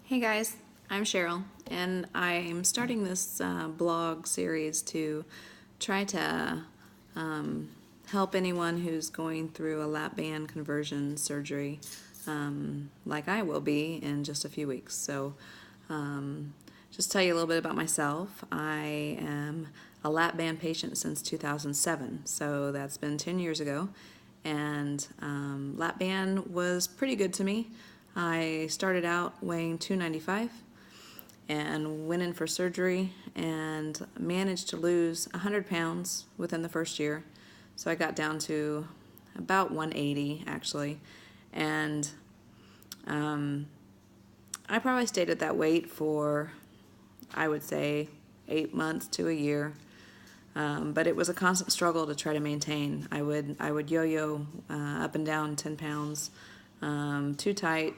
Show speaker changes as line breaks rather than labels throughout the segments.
Hey guys, I'm Cheryl, and I'm starting this blog series to try to help anyone who's going through a LapBand conversion surgery, like I will be in just a few weeks. So, just tell you a little bit about myself. I am a LapBand patient since 2007, so that's been 10 years ago, and LapBand was pretty good to me. I started out weighing 295 and went in for surgery and managed to lose 100 pounds within the first year. So I got down to about 180 actually, and I probably stayed at that weight for, I would say, 8 months to a year. But it was a constant struggle to try to maintain. I would yo-yo up and down 10 pounds, too tight,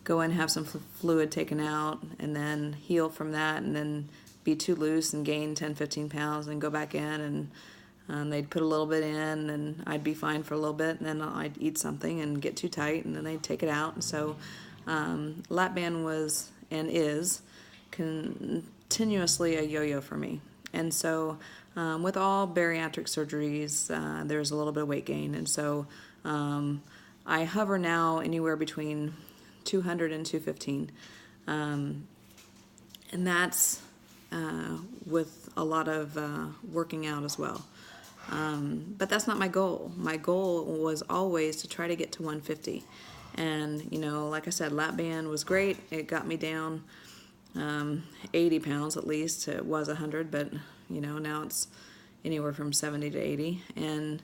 go in, have some fluid taken out, and then heal from that, and then be too loose and gain 10, 15 pounds, and go back in, and they'd put a little bit in, and I'd be fine for a little bit, and then I'd eat something and get too tight, and then they'd take it out. And so LapBand was and is continuously a yo-yo for me. And so with all bariatric surgeries, there's a little bit of weight gain. And so I hover now anywhere between 200 and 215. And that's with a lot of working out as well. But that's not my goal. My goal was always to try to get to 150. And, like I said, LapBand was great. It got me down 80 pounds at least. It was 100, but now it's anywhere from 70 to 80. And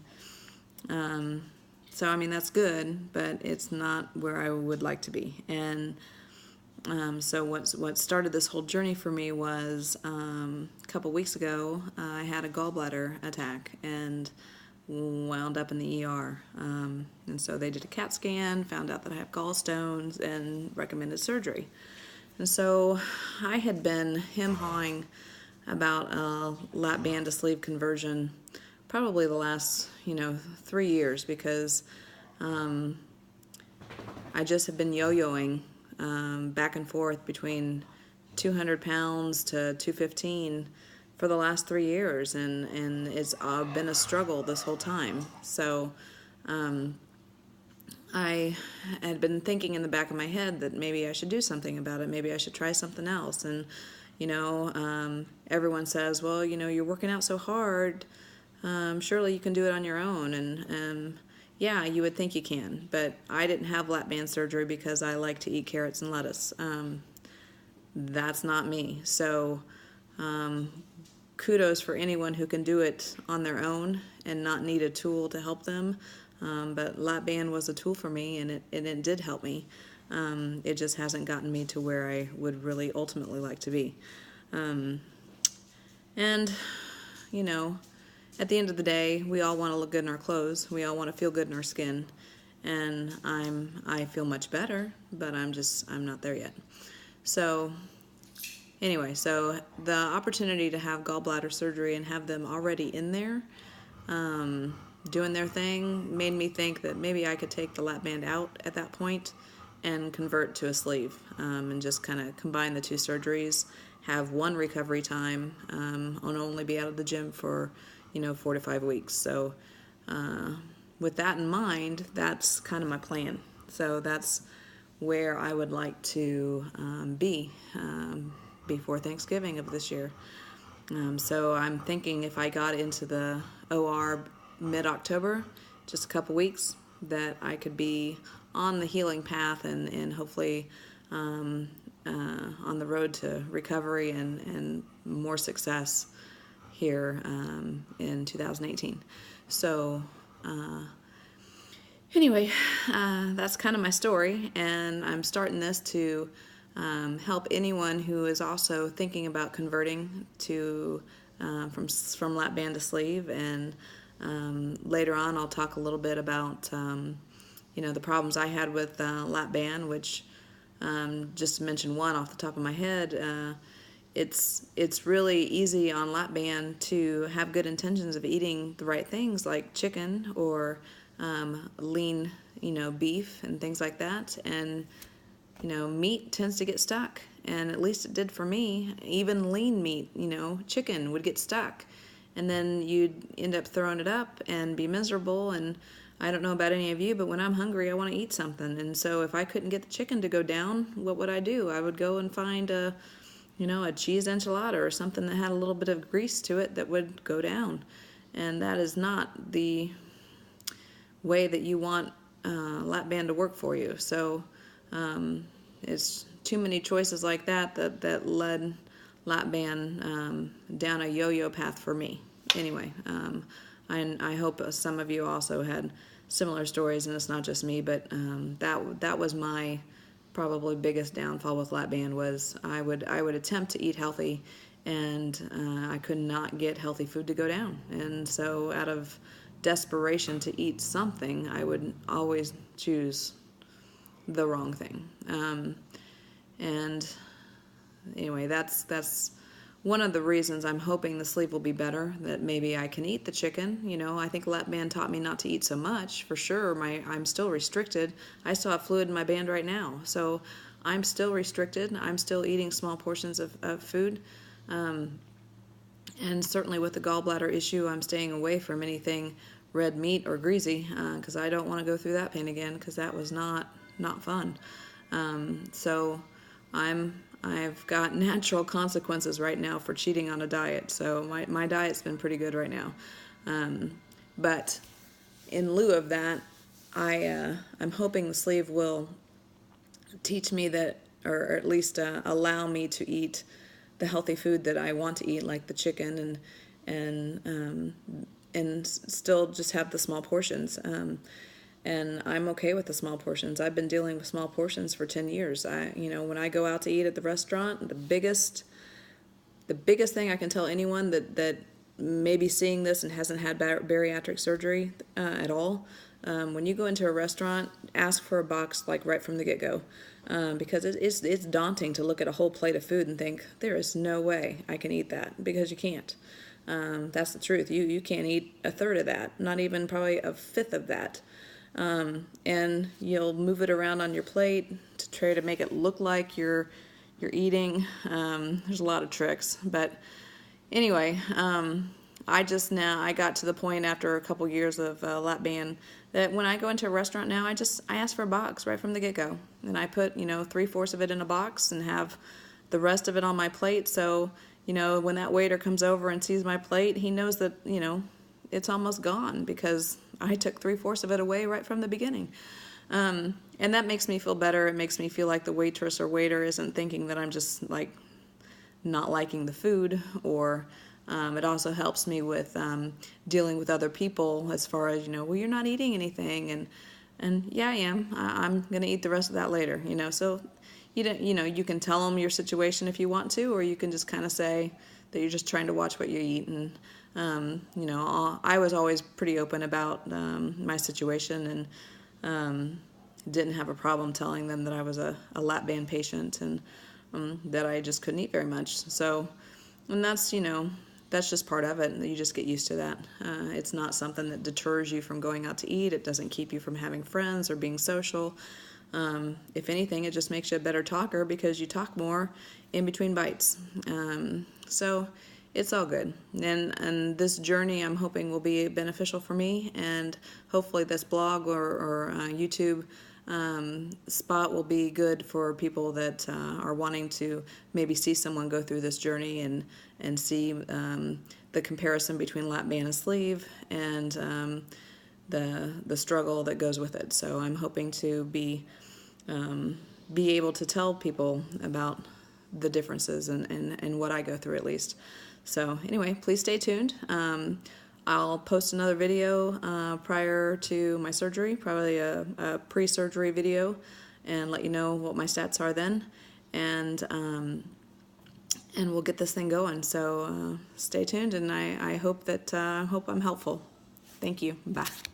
so I mean, that's good, but it's not where I would like to be. And so what started this whole journey for me was a couple weeks ago I had a gallbladder attack and wound up in the ER. And so they did a CAT scan, found out that I have gallstones, and recommended surgery. And so I had been hem-hawing about a LapBand to sleeve conversion probably the last 3 years, because I just have been yo-yoing back and forth between 200 pounds to 215 for the last 3 years, and it's been a struggle this whole time. So I had been thinking in the back of my head that maybe I should do something about it. Maybe I should try something else. And everyone says, well, you're working out so hard, surely you can do it on your own. And yeah, you would think you can, but I didn't have LapBand surgery because I like to eat carrots and lettuce. That's not me. So kudos for anyone who can do it on their own and not need a tool to help them. But LapBand was a tool for me, and it did help me. It just hasn't gotten me to where I would really ultimately like to be. And at the end of the day, we all want to look good in our clothes. We all want to feel good in our skin. And I feel much better, but I'm not there yet. So anyway, so the opportunity to have gallbladder surgery and have them already in there, doing their thing, made me think that maybe I could take the LapBand out at that point and convert to a sleeve, and just kind of combine the two surgeries, have one recovery time, and only be out of the gym for 4 to 5 weeks. So with that in mind, that's kind of my plan. So that's where I would like to be before Thanksgiving of this year. So I'm thinking if I got into the OR mid-October, just a couple weeks, that I could be on the healing path and hopefully on the road to recovery and more success here in 2018. So anyway, that's kind of my story, and I'm starting this to help anyone who is also thinking about converting to from LapBand to sleeve. And later on, I'll talk a little bit about the problems I had with LapBand, which just to mention one off the top of my head. It's really easy on LapBand to have good intentions of eating the right things like chicken or lean, beef and things like that, and meat tends to get stuck, and at least it did for me. Even lean meat, chicken would get stuck, and then you'd end up throwing it up and be miserable. And I don't know about any of you, but when I'm hungry, I want to eat something. And so if I couldn't get the chicken to go down, what would I do? I would go and find a cheese enchilada or something that had a little bit of grease to it that would go down. And that is not the way that you want LapBand to work for you. So it's too many choices like that led LapBand down a yo-yo path for me. Anyway, I hope some of you also had similar stories, and it's not just me, but that was my probably biggest downfall with LapBand. Was I would attempt to eat healthy, and I could not get healthy food to go down. And so out of desperation to eat something, I would always choose the wrong thing. And anyway, that's one of the reasons I'm hoping the sleep will be better, that maybe I can eat the chicken. I think LapBand taught me not to eat so much, for sure. I'm still restricted. I still have fluid in my band right now, so I'm still restricted. I'm still eating small portions of food. And certainly with the gallbladder issue, I'm staying away from anything red meat or greasy, because I don't want to go through that pain again, because that was not fun. So I've got natural consequences right now for cheating on a diet. So my diet's been pretty good right now. But in lieu of that, I'm hoping the sleeve will teach me that, or at least allow me to eat the healthy food that I want to eat, like the chicken, and still just have the small portions. And I'm okay with the small portions. I've been dealing with small portions for 10 years. When I go out to eat at the restaurant, the biggest thing I can tell anyone that may be seeing this and hasn't had bariatric surgery at all, when you go into a restaurant, ask for a box like right from the get-go, because it's daunting to look at a whole plate of food and think, there is no way I can eat that, because you can't. That's the truth. You can't eat a third of that, not even probably a fifth of that. And you'll move it around on your plate to try to make it look like you're eating. There's a lot of tricks, but anyway, I got to the point after a couple years of LapBand that when I go into a restaurant now, I ask for a box right from the get-go, and I put 3/4 of it in a box and have the rest of it on my plate. So when that waiter comes over and sees my plate, he knows that it's almost gone, because I took 3/4 of it away right from the beginning. And that makes me feel better. It makes me feel like the waitress or waiter isn't thinking that I'm just like not liking the food, or it also helps me with dealing with other people as far as, well, you're not eating anything, and yeah, I am. I'm going to eat the rest of that later, so you can tell them your situation if you want to, or you can just kind of say that you're just trying to watch what you eat. And I was always pretty open about my situation, and didn't have a problem telling them that I was a LapBand patient, and that I just couldn't eat very much. So, and that's just part of it. You just get used to that. It's not something that deters you from going out to eat. It doesn't keep you from having friends or being social. If anything, it just makes you a better talker, because you talk more in between bites. So it's all good. And this journey, I'm hoping, will be beneficial for me, and hopefully this blog or YouTube spot will be good for people that are wanting to maybe see someone go through this journey and see the comparison between LapBand and sleeve, and the struggle that goes with it. So I'm hoping to be able to tell people about the differences and what I go through, at least. So anyway, please stay tuned. I'll post another video prior to my surgery, probably a pre-surgery video, and let you know what my stats are then, and we'll get this thing going. So stay tuned, and I hope I'm helpful. Thank you. Bye.